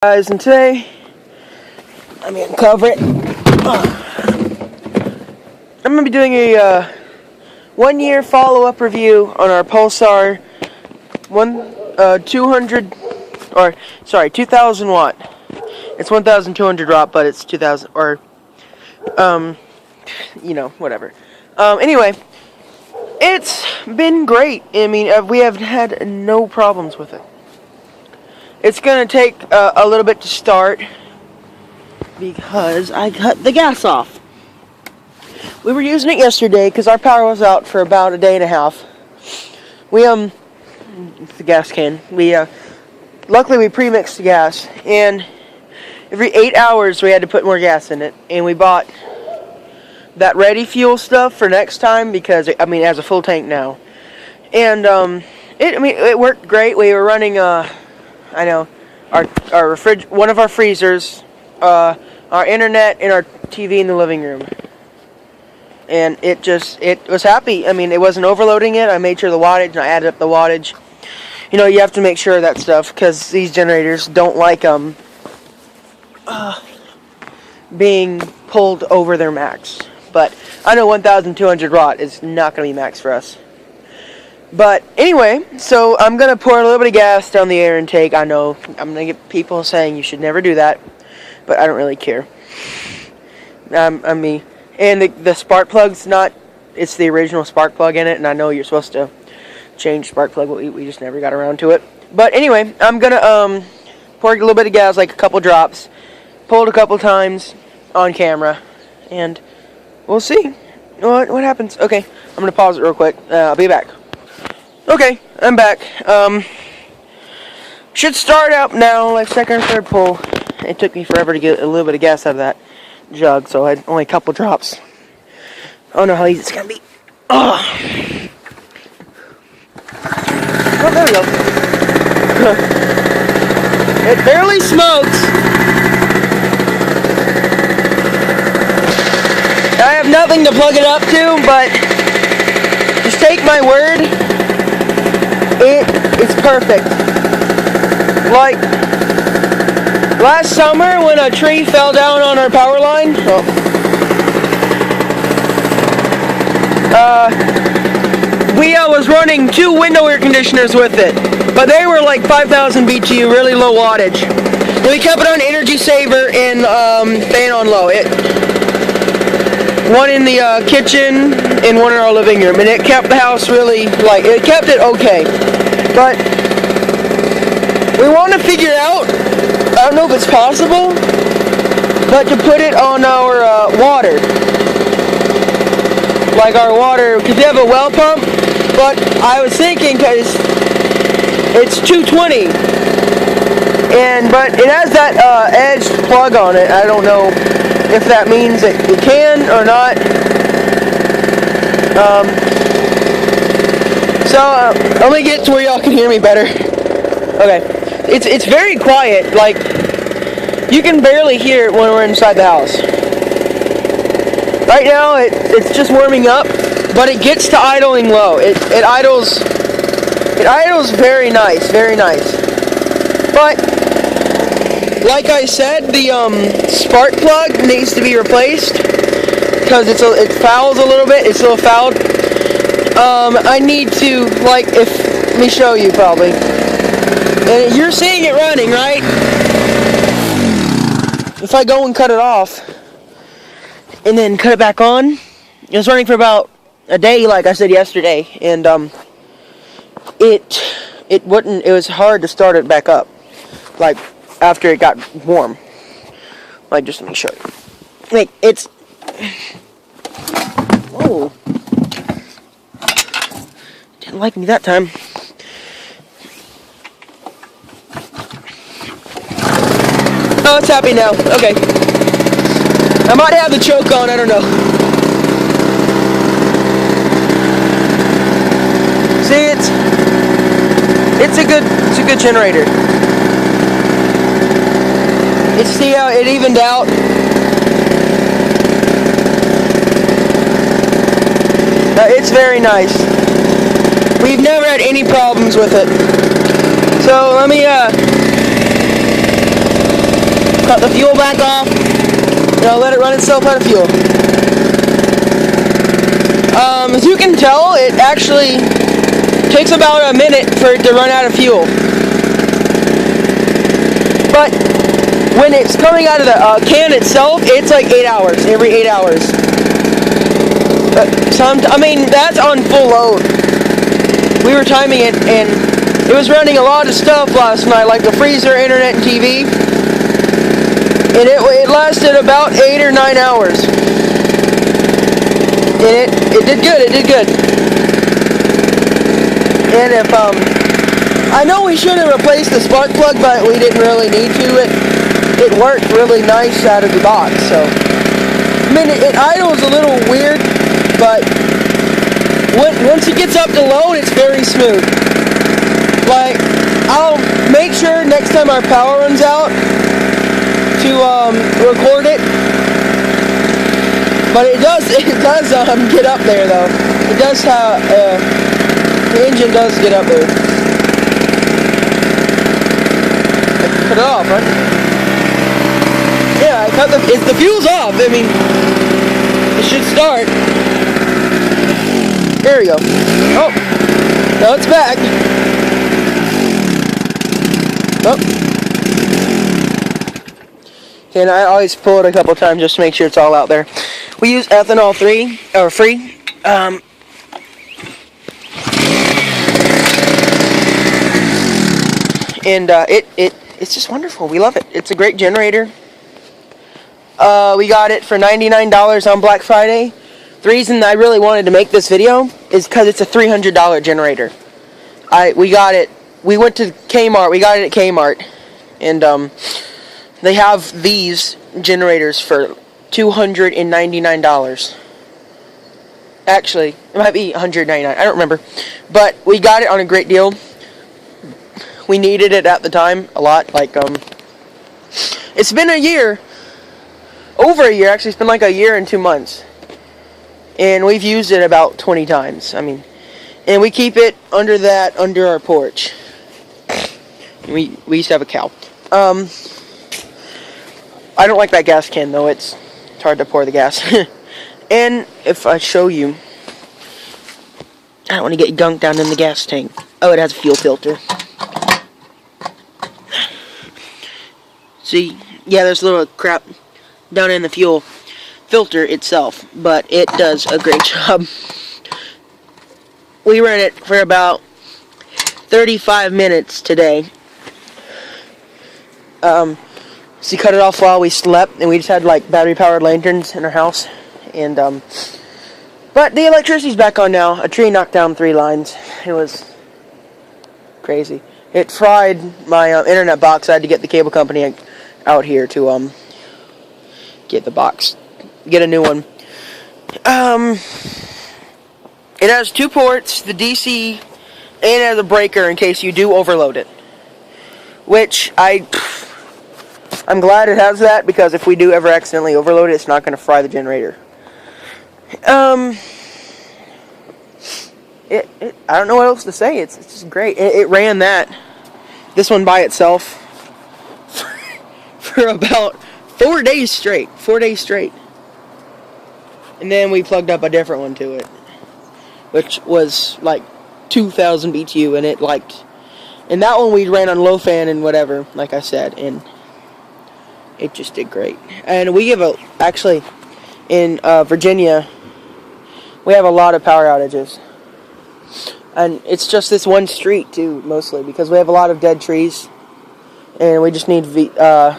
Guys, and today I'm going to cover it. I'm going to be doing a 1 year follow-up review on our Pulsar 2000 watt. It's 1200 watt, but it's 2000 or whatever. Anyway, it's been great. I mean, we have had no problems with it. It's going to take a little bit to start because I cut the gas off. We were using it yesterday because our power was out for about a day and a half. It's the gas can. Luckily we pre-mixed the gas, and every 8 hours we had to put more gas in it, and we bought that ready fuel stuff for next time because it has a full tank now. And it worked great. We were running our one of our freezers, our internet, and our TV in the living room. And it was happy. I mean, it wasn't overloading it. I made sure the wattage, and I added up the wattage. You know, you have to make sure of that stuff because these generators don't like being pulled over their max. But I know 1200 watt is not going to be max for us. But anyway, so I'm going to pour a little bit of gas down the air intake. I know I'm going to get people saying you should never do that, but I don't really care. And the spark plug's it's the original spark plug in it, and I know you're supposed to change spark plug, but we just never got around to it. But anyway, I'm going to pour a little bit of gas, like a couple drops, pull it a couple times on camera, and we'll see what happens. Okay, I'm going to pause it real quick. I'll be back. Okay, I'm back. Should start up now, like second or third pull. It took me forever to get a little bit of gas out of that jug, so I had only a couple drops. I don't know how easy it's gonna be. Oh, there we go. It barely smokes. I have nothing to plug it up to, but just take my word. It's perfect. Like last summer when a tree fell down on our power line, we was running 2 window air conditioners with it, but they were like 5,000 BTU, really low wattage. And we kept it on energy saver and fan on low. One in the kitchen and one in our living room, and it kept the house it kept it okay. But we want to figure out, I don't know if it's possible, but to put it on our water. Like our water, because we have a well pump, but I was thinking, because it's 220, but it has that edged plug on it. I don't know if that means that it can or not. Let me get to where y'all can hear me better. Okay, it's very quiet. Like you can barely hear it when we're inside the house. Right now, it's just warming up, but it gets to idling low. It idles very nice, very nice. But like I said, the spark plug needs to be replaced because it fouls a little bit. It's a little fouled. I need to let me show you probably. And you're seeing it running, right? If I go and cut it off and then cut it back on, it was running for about a day, like I said yesterday, and it was hard to start it back up, like after it got warm. Like, just let me show you. Like, it's whoa, didn't like me that time. Oh, it's happy now. Okay. I might have the choke on, I don't know. See, it's a good generator. See how it evened out? It's very nice. We've never had any problems with it. So let me cut the fuel back off, and I'll let it run itself out of fuel. As you can tell, it actually takes about a minute for it to run out of fuel. But when it's coming out of the can itself, it's like 8 hours, every 8 hours. I mean, that's on full load. We were timing it, and it was running a lot of stuff last night, like the freezer, internet, and TV. And it lasted about 8 or 9 hours. And it did good, it did good. And if, I know we should have replaced the spark plug, but we didn't really need to. It worked really nice out of the box, so. I mean, it idles a little weird, but once it gets up to load, it's very smooth. Like, I'll make sure next time our power runs out to record it. But it does get up there though. It does have the engine does get up there. Cut it off, right? Yeah, if the fuel's off, I mean, it should start. There we go. Oh, now it's back. Oh. And I always pull it a couple times just to make sure it's all out there. We use ethanol free. And it's just wonderful. We love it. It's a great generator. We got it for $99 on Black Friday. The reason I really wanted to make this video is because it's a $300 generator. We got it. We went to Kmart. We got it at Kmart, and they have these generators for $299. Actually, it might be $199. I don't remember, but we got it on a great deal. We needed it at the time a lot. Like it's been a year, over a year actually. It's been like a year and 2 months, and we've used it about 20 times. I mean, and we keep it under our porch. We used to have a cow. I don't like that gas can though. It's hard to pour the gas. And if I show you, I don't want to get gunk down in the gas tank. Oh, it has a fuel filter. See, yeah, there's a little crap down in the fuel filter itself, but it does a great job. We ran it for about 35 minutes today. So we cut it off while we slept, and we just had like battery-powered lanterns in our house. And but the electricity's back on now. A tree knocked down 3 lines. It was crazy. It fried my internet box. I had to get the cable company out here to get the box, get a new one. It has 2 ports, the DC, and it has a breaker in case you do overload it. Which I'm glad it has that, because if we do ever accidentally overload it, it's not going to fry the generator. I don't know what else to say. It's just great. It ran this one by itself for about 4 days straight. 4 days straight. And then we plugged up a different one to it, which was like 2,000 BTU, and that one we ran on low fan and whatever, like I said, and it just did great. And we actually, in Virginia, we have a lot of power outages. And it's just this one street, too, mostly, because we have a lot of dead trees. And we just need, to,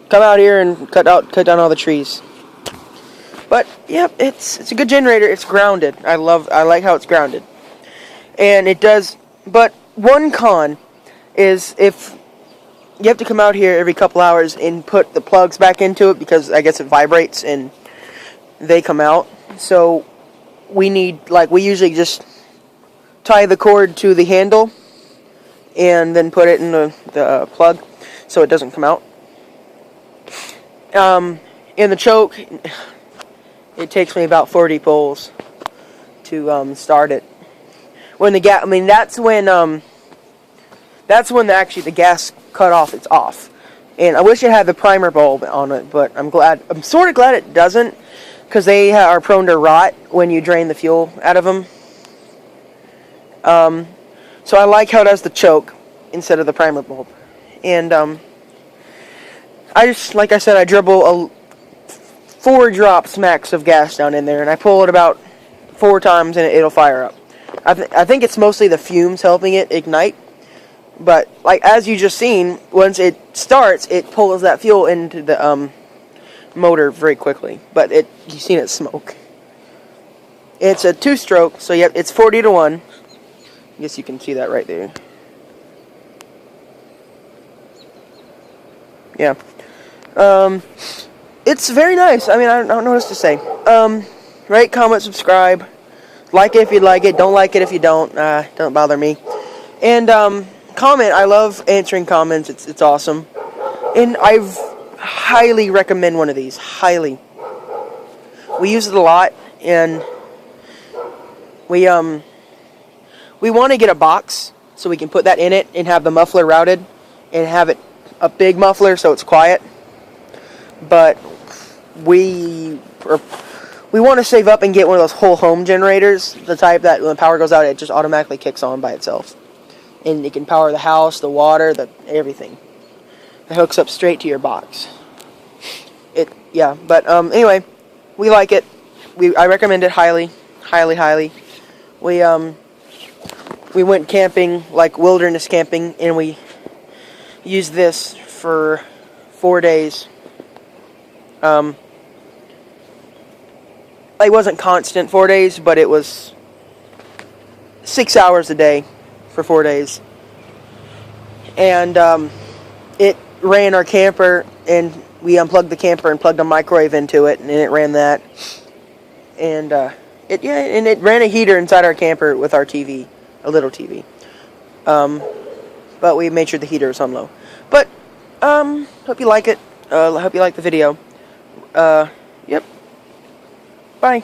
come out here and cut down all the trees. But, yep, it's a good generator. It's grounded. I like how it's grounded. And it does, but one con is if you have to come out here every couple hours and put the plugs back into it, because I guess it vibrates and they come out. So we usually just tie the cord to the handle and then put it in the plug so it doesn't come out. In the choke, it takes me about 40 pulls to start it. When the gas, that's when that's when actually the gas cut off. It's off. And I wish it had the primer bulb on it, but I'm sort of glad it doesn't, because they are prone to rot when you drain the fuel out of them. So I like how it has the choke instead of the primer bulb. And I just, like I said, I dribble 4 drops max of gas down in there, and I pull it about 4 times, and it'll fire up. I think it's mostly the fumes helping it ignite. But, like, as you just seen, once it starts, it pulls that fuel into the motor very quickly. But you've seen it smoke. It's a 2-stroke, so yep, it's 40 to 1. I guess you can see that right there. Yeah. It's very nice. I mean, I don't know what else to say. Rate, comment, subscribe. Like it if you like it. Don't like it if you don't. Don't bother me. And, comment. I love answering comments. It's awesome. And I've highly recommend one of these. Highly. We use it a lot, and we want to get a box so we can put that in it and have the muffler routed and have it a big muffler so it's quiet. But we want to save up and get one of those whole home generators, the type that when the power goes out, it just automatically kicks on by itself. And it can power the house, the water, everything. It hooks up straight to your box. But anyway, we like it. I recommend it highly, highly, highly. We went camping, like wilderness camping, and we used this for 4 days. It wasn't constant 4 days, but it was 6 hours a day for 4 days. And it ran our camper, and we unplugged the camper and plugged a microwave into it, and it ran that. And it ran a heater inside our camper with our TV, a little TV. But we made sure the heater was on low. But hope you like it. Hope you like the video. Yep. Bye.